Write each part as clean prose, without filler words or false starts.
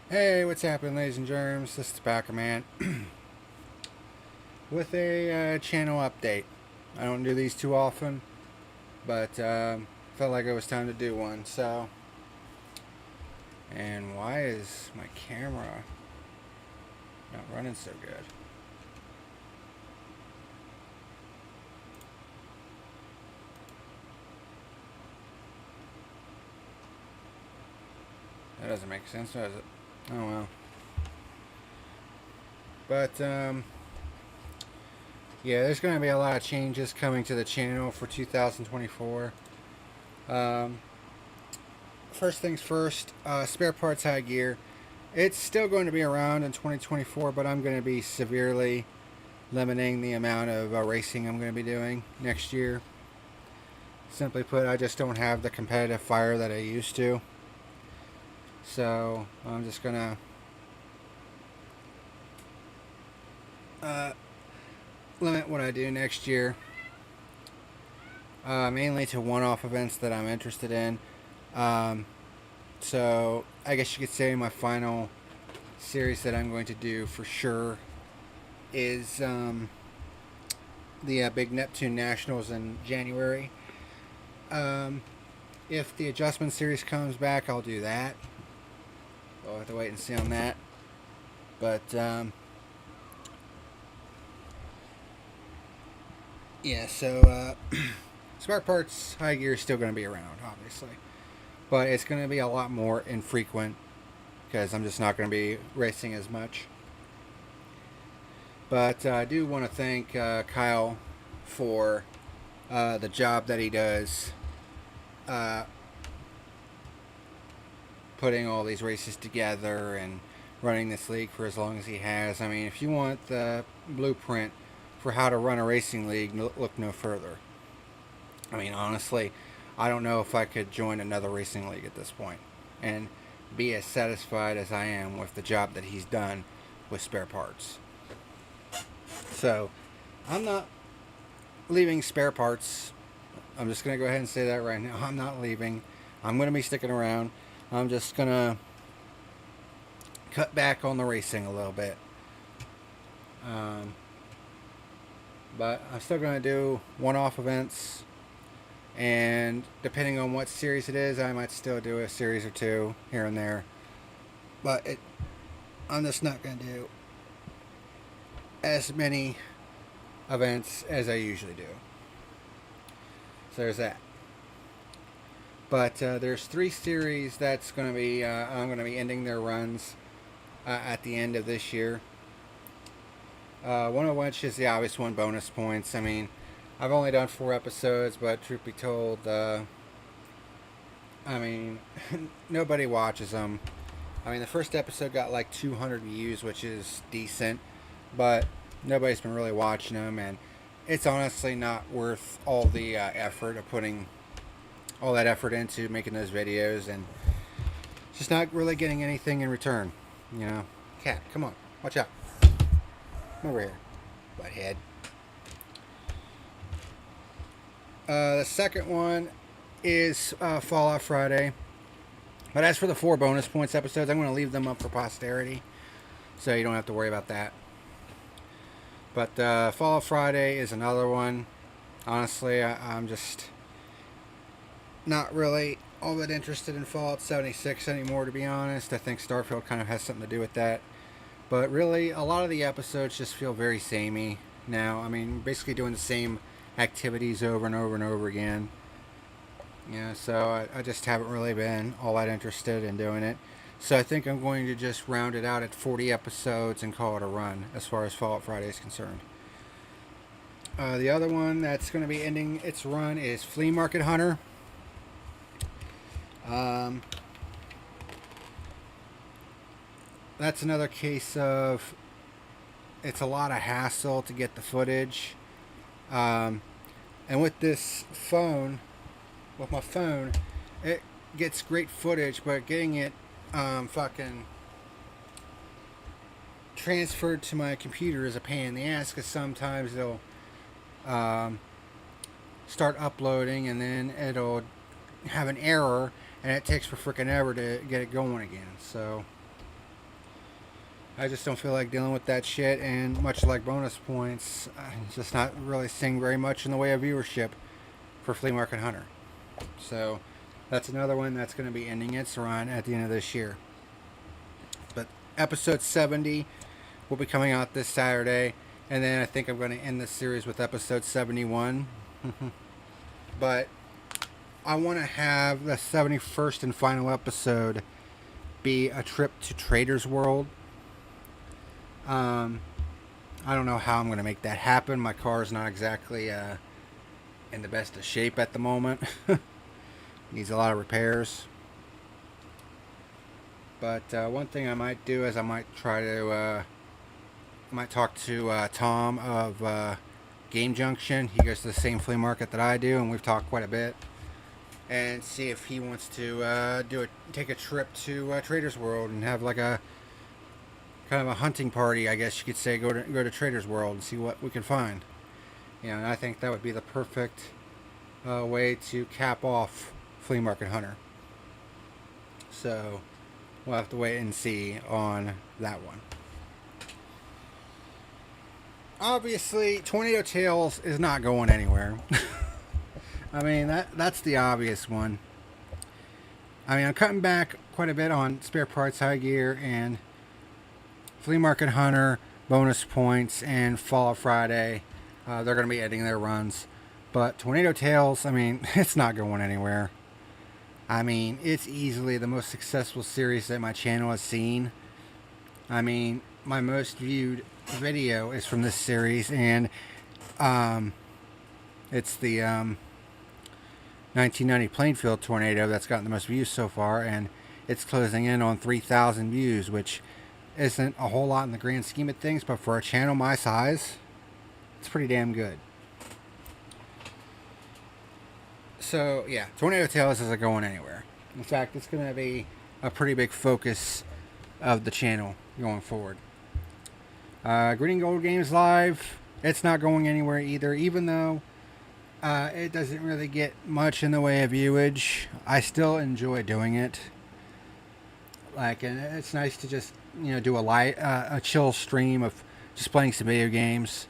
Hey, what's happening, ladies and germs? This is PackerMan with a channel update. I don't do these too often, but felt like it was time to do one. So, and why is my camera not running so good? That doesn't make sense, does it? Oh well. But yeah, there's going to be a lot of changes coming to the channel for 2024. Um, First things first, spare parts high gear. It's still going to be around in 2024, but I'm going to be severely limiting the amount of racing I'm going to be doing next year. Simply put, I just don't have the competitive fire that I used to. So I'm just going to limit what I do next year, mainly to one-off events that I'm interested in. So I guess you could say my final series that I'm going to do for sure is the Big Neptune Nationals in January. If the adjustment series comes back, I'll do that. I'll have to wait and see on that. But yeah, so smart parts high gear is still going to be around, obviously, but it's going to be a lot more infrequent because I'm just not going to be racing as much. But I do want to thank Kyle for the job that he does uh, putting all these races together and running this league for as long as he has. I mean, if you want the blueprint for how to run a racing league, look no further. I mean, honestly, I don't know if I could join another racing league at this point and be as satisfied as I am with the job that he's done with spare parts. So, I'm not leaving spare parts. I'm just going to go ahead and say that right now. I'm not leaving. I'm going to be sticking around. I'm just going to cut back on the racing a little bit. But I'm still going to do one-off events. And depending on what series it is, I might still do a series or two here and there. But I'm just not going to do as many events as I usually do. So there's that. But there's 3 series that's going to be I'm going to be ending their runs at the end of this year. One of which is the obvious one, bonus points. I mean, I've only done 4 episodes, but truth be told, I mean, nobody watches them. I mean, the first episode got like 200 views, which is decent, but nobody's been really watching them, and it's honestly not worth all the effort of putting all that effort into making those videos, and just not really getting anything in return. You know, cat, come on, watch out, come over here, butthead. The second one is Fallout Friday. But as for the 4 bonus points episodes, I'm going to leave them up for posterity, so you don't have to worry about that. But Fallout Friday is another one. Honestly, I'm just not really all that interested in Fallout 76 anymore, to be honest. I think Starfield kind of has something to do with that. But really, a lot of the episodes just feel very samey now. I mean, basically doing the same activities over and over and over again. Yeah, so I just haven't really been all that interested in doing it. So I think I'm going to just round it out at 40 episodes and call it a run as far as Fallout Friday is concerned. The other one that's going to be ending its run is Flea Market Hunter. That's another case of it's a lot of hassle to get the footage. And with this phone, with my phone, it gets great footage, but getting it fucking transferred to my computer is a pain in the ass, because sometimes it'll start uploading and then it'll have an error, and it takes for freaking ever to get it going again. So I just don't feel like dealing with that shit, and much like bonus points, I'm just not really seeing very much in the way of viewership for Flea Market Hunter. So that's another one that's going to be ending its run at the end of this year. But episode 70 will be coming out this Saturday, and then I think I'm going to end this series with episode 71. But I want to have the 71st and final episode be a trip to Trader's World. I don't know how I'm going to make that happen. My car is not exactly in the best of shape at the moment. Needs a lot of repairs. But one thing I might do is I might try to I might talk to Tom of Game Junction. He goes to the same flea market that I do, and we've talked quite a bit. And see if he wants to take a trip to Trader's World and have like a kind of a hunting party, I guess you could say. Go to Trader's World and see what we can find. You know, and I think that would be the perfect way to cap off Flea Market Hunter. So we'll have to wait and see on that one. Obviously, Tornado Tales is not going anywhere. I mean, that's the obvious one. I mean, I'm cutting back quite a bit on spare parts, high gear, and Flea Market Hunter, bonus points, and Fall Friday. They're going to be editing their runs. But Tornado Tales, I mean, it's not going anywhere. I mean, it's easily the most successful series that my channel has seen. I mean, my most viewed video is from this series, and it's the 1990 Plainfield Tornado that's gotten the most views so far, and it's closing in on 3,000 views, which isn't a whole lot in the grand scheme of things, but for a channel my size, it's pretty damn good. So yeah, Tornado Tales isn't going anywhere. In fact, it's going to be a pretty big focus of the channel going forward. Green and Gold Games Live, it's not going anywhere either, even though it doesn't really get much in the way of viewage. I still enjoy doing it. Like, and it's nice to just, you know, do a chill stream of just playing some video games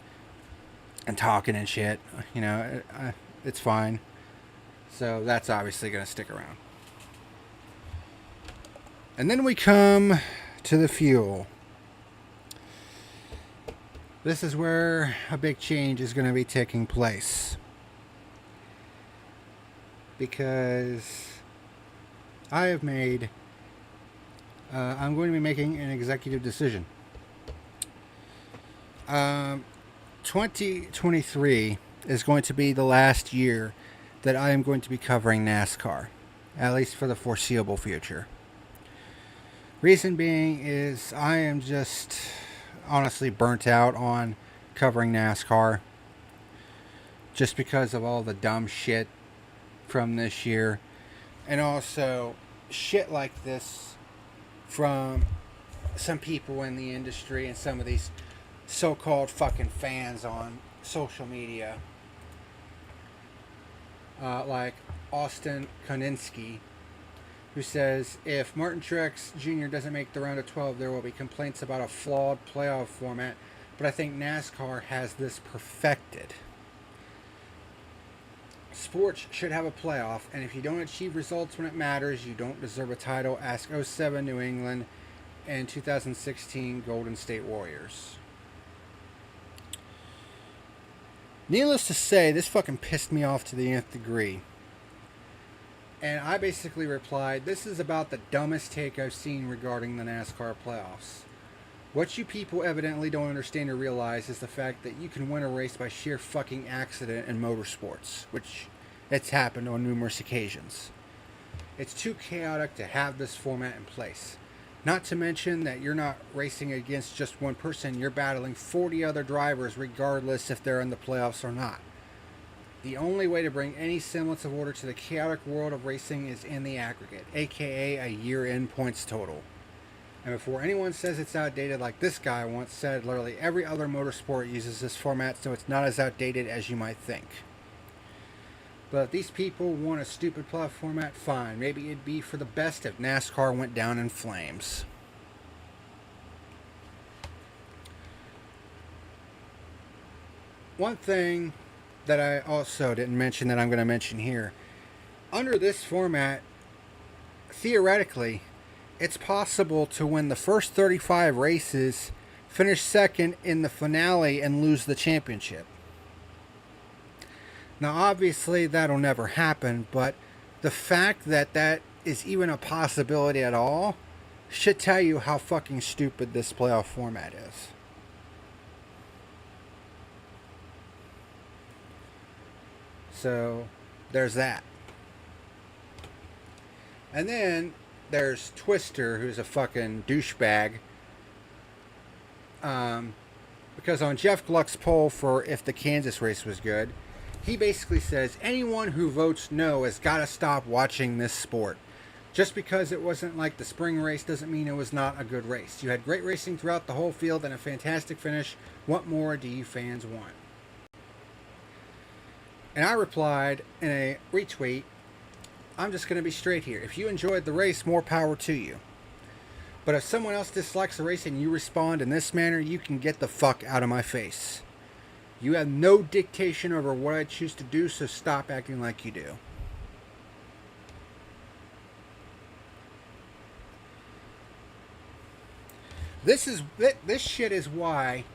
and talking and shit. You know, it's fine. So that's obviously going to stick around. And then we come to the fuel. This is where a big change is going to be taking place. Because I have made... I'm going to be making an executive decision. 2023 is going to be the last year that I am going to be covering NASCAR, at least for the foreseeable future. Reason being is I am just honestly burnt out on covering NASCAR, just because of all the dumb shit from this year, and also shit like this from some people in the industry and some of these so-called fucking fans on social media, like Austin Koninsky, who says if Martin Truex Jr. doesn't make the round of 12, there will be complaints about a flawed playoff format, but I think NASCAR has this perfected. Sports should have a playoff, and if you don't achieve results when it matters, you don't deserve a title. Ask 07 New England and 2016 Golden State Warriors. Needless to say, this fucking pissed me off to the nth degree. And I basically replied, this is about the dumbest take I've seen regarding the NASCAR playoffs. What you people evidently don't understand or realize is the fact that you can win a race by sheer fucking accident in motorsports, which it's happened on numerous occasions. It's too chaotic to have this format in place. Not to mention that you're not racing against just one person, you're battling 40 other drivers regardless if they're in the playoffs or not. The only way to bring any semblance of order to the chaotic world of racing is in the aggregate, aka a year-end points total. And before anyone says it's outdated, like this guy once said, literally every other motorsport uses this format, so it's not as outdated as you might think. But if these people want a stupid playoff format, fine. Maybe it'd be for the best if NASCAR went down in flames. one thing that I also didn't mention that I'm going to mention here. Under this format, theoretically, it's possible to win the first 35 races, finish second in the finale, and lose the championship. Now, obviously, that'll never happen, but the fact that that is even a possibility at all should tell you how fucking stupid this playoff format is. So, there's that. And then there's Twister, who's a fucking douchebag. Because on Jeff Gluck's poll for if the Kansas race was good, he basically says anyone who votes no has got to stop watching this sport. Just because it wasn't like the spring race doesn't mean it was not a good race. You had great racing throughout the whole field and a fantastic finish. What more do you fans want? And I replied in a retweet, I'm just going to be straight here. If you enjoyed the race, more power to you. But if someone else dislikes the race and you respond in this manner, you can get the fuck out of my face. You have no dictation over what I choose to do, so stop acting like you do. This shit is why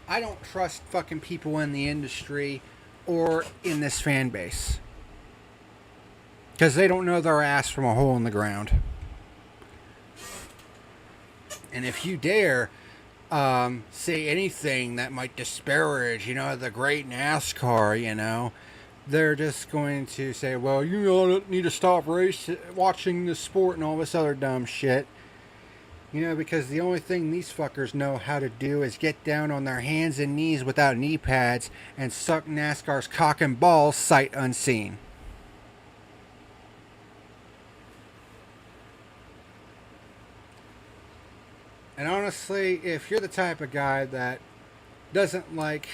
I don't trust fucking people in the industry or in this fan base. Because they don't know their ass from a hole in the ground. And if you dare say anything that might disparage, the great NASCAR, they're just going to say, well, you need to stop watching the sport and all this other dumb shit. Because the only thing these fuckers know how to do is get down on their hands and knees without knee pads and suck NASCAR's cock and balls sight unseen. And honestly, if you're the type of guy that doesn't like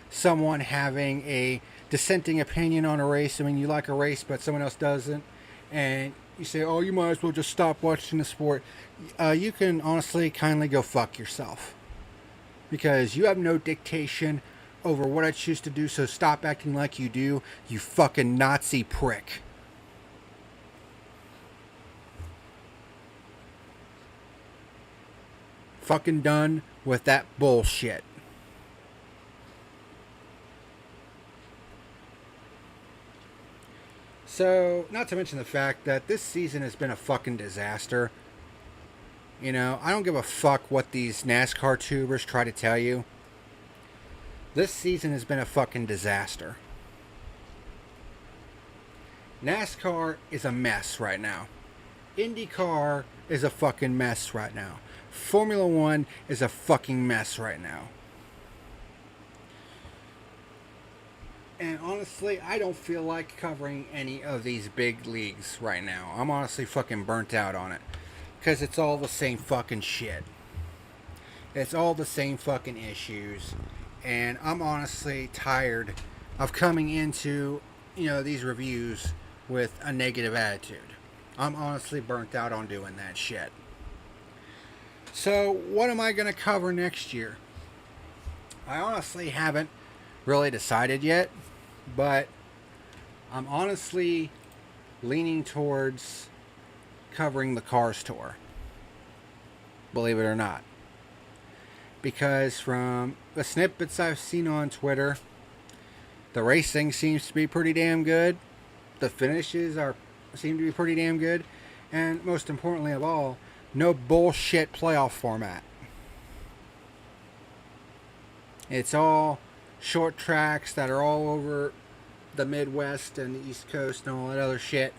someone having a dissenting opinion on a race, you like a race but someone else doesn't, and you say, oh, you might as well just stop watching the sport, you can honestly kindly go fuck yourself. Because you have no dictation over what I choose to do, so stop acting like you do, you fucking Nazi prick. Fucking done with that bullshit. So, not to mention the fact that this season has been a fucking disaster. I don't give a fuck what these NASCAR tubers try to tell you. This season has been a fucking disaster. NASCAR is a mess right now. IndyCar is a fucking mess right now. Formula One is a fucking mess right now. And honestly, I don't feel like covering any of these big leagues right now. I'm honestly fucking burnt out on it. Because it's all the same fucking shit. It's all the same fucking issues. And I'm honestly tired of coming into, these reviews with a negative attitude. I'm honestly burnt out on doing that shit. So, what am I going to cover next year? I honestly haven't really decided yet, but I'm honestly leaning towards covering the Cars Tour. Believe it or not. Because from the snippets I've seen on Twitter, the racing seems to be pretty damn good. The finishes seem to be pretty damn good. And most importantly of all, no bullshit playoff format. It's all short tracks that are all over the Midwest and the East Coast and all that other shit.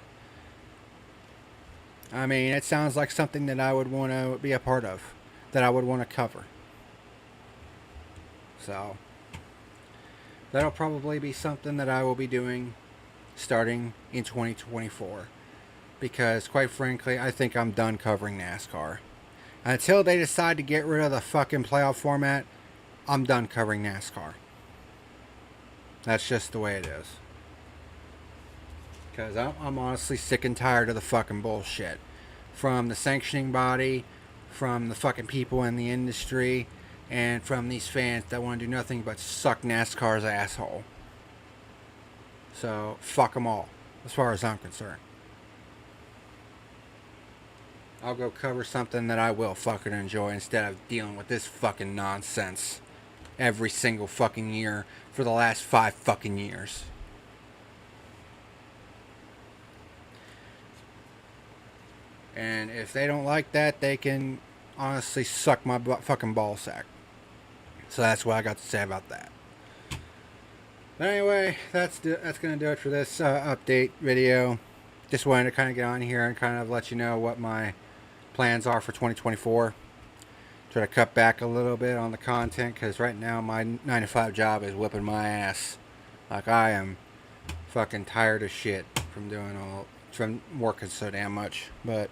It sounds like something that I would want to be a part of, that I would want to cover. So, that'll probably be something that I will be doing starting in 2024. Because, quite frankly, I think I'm done covering NASCAR. Until they decide to get rid of the fucking playoff format, I'm done covering NASCAR. That's just the way it is. Because I'm honestly sick and tired of the fucking bullshit. From the sanctioning body, from the fucking people in the industry, and from these fans that want to do nothing but suck NASCAR's asshole. So, fuck them all, as far as I'm concerned. I'll go cover something that I will fucking enjoy instead of dealing with this fucking nonsense every single fucking year for the last 5 fucking years. And if they don't like that, they can honestly suck my fucking ball sack. So that's what I got to say about that. But anyway, that's gonna do it for this update video. Just wanted to kind of get on here and kind of let you know what my plans are for 2024. Try to cut back a little bit on the content because right now my 9-to-5 job is whipping my ass. Like, I am fucking tired of shit from working so damn much. But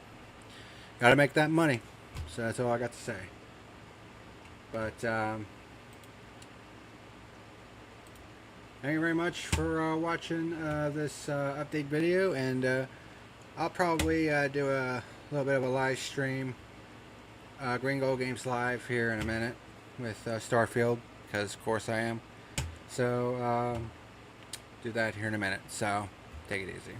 gotta make that money. So that's all I got to say. But thank you very much for watching this update video, and I'll probably do a little bit of a live stream, Green Gold Games Live, here in a minute with Starfield, because of course I am. So do that here in a minute. So take it easy.